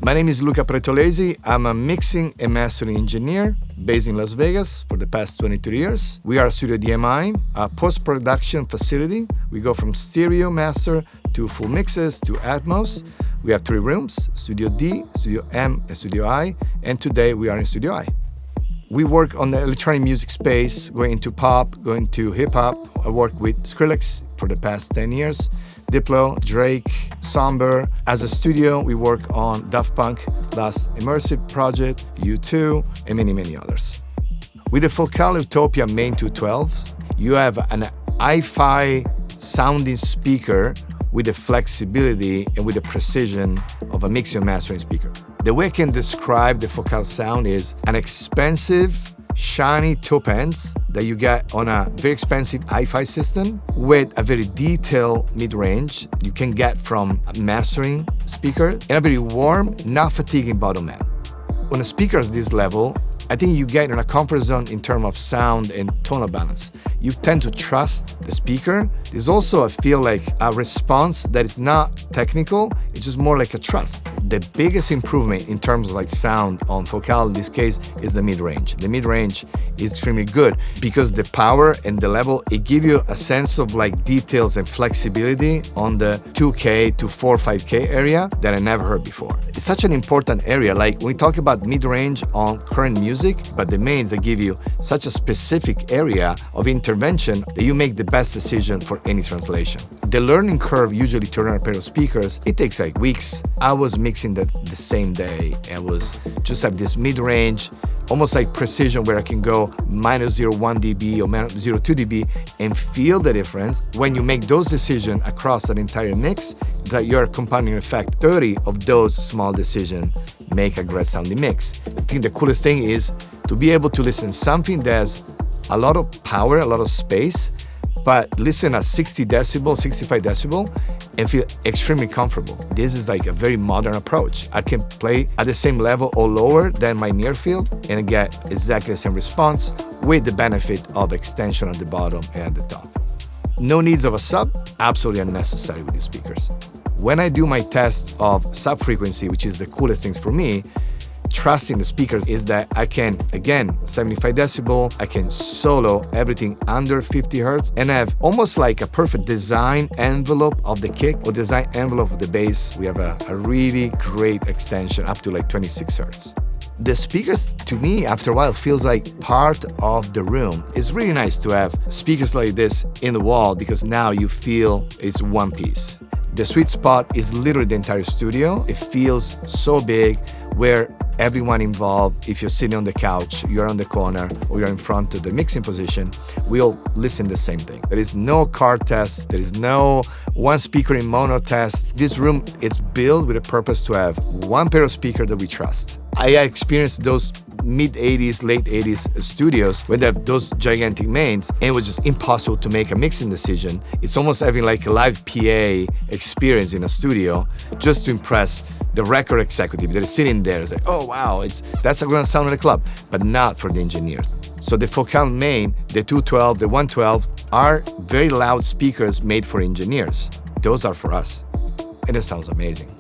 My name is Luca Pretolesi. I'm a mixing and mastering engineer based in Las Vegas for the past 22 years. We are Studio DMI, a post-production facility. We go from stereo master to full mixes to Atmos. We have 3 rooms, Studio D, Studio M, and Studio I, and today we are in Studio I. We work on the electronic music space, going into pop, going to hip-hop. I work with Skrillex for the past 10 years, Diplo, Drake, Somber. As a studio, we work on Daft Punk, last immersive project, U2, and many, many others. With the Focal Utopia Main 212, you have an hi-fi sounding speaker with the flexibility and with the precision of a mixing and mastering speaker. The way I can describe the Focal sound is an expensive, shiny top ends that you get on a very expensive hi-fi system with a very detailed mid-range you can get from a mastering speaker and a very warm, not fatiguing bottom end. When a speaker is this level, I think you get in a comfort zone in terms of sound and tonal balance. You tend to trust the speaker. There's also, I feel like, a response that is not technical, it's just more like a trust. The biggest improvement in terms of like sound on Focal in this case is the mid-range. The mid-range is extremely good because the power and the level, it gives you a sense of like details and flexibility on the 2K to 4 or 5K area that I never heard before. It's such an important area. Like when we talk about mid-range on current music, but the mains that give you such a specific area of intervention that you make the best decision for any translation. The learning curve usually to learn a pair of speakers, it takes like weeks. I was mixing that the same day. I was just have this mid-range, almost like precision where I can go -0.1 dB or -0.2 dB and feel the difference. When you make those decisions across an entire mix, that your compounding effect, 30 of those small decisions make a great sounding mix. I think the coolest thing is to be able to listen something that has a lot of power, a lot of space, but listen at 60 decibel, 65 decibel, and feel extremely comfortable. This is like a very modern approach. I can play at the same level or lower than my near field and get exactly the same response with the benefit of extension at the bottom and at the top. No needs of a sub, absolutely unnecessary with these speakers. When I do my test of sub-frequency, which is the coolest things for me, trusting the speakers is that I can, again, 75 decibel, I can solo everything under 50 hertz and have almost like a perfect design envelope of the kick or design envelope of the bass. We have a really great extension up to like 26 hertz. The speakers, to me, after a while, feels like part of the room. It's really nice to have speakers like this in the wall because now you feel it's one piece. The sweet spot is literally the entire studio. It feels so big where everyone involved, if you're sitting on the couch, you're on the corner, or you're in front of the mixing position, we all listen the same thing. There is no card test, there is no one speaker in mono test. This room is built with a purpose to have one pair of speakers that we trust. I experienced those mid-80s, late 80s studios where they have those gigantic mains and it was just impossible to make a mixing decision. It's almost having like a live PA experience in a studio just to impress the record executive that is sitting there. It's like, oh wow, that's gonna sound in the club, but not for the engineers. So the Focal Main, the 212, the 112 are very loud speakers made for engineers. Those are for us, and it sounds amazing.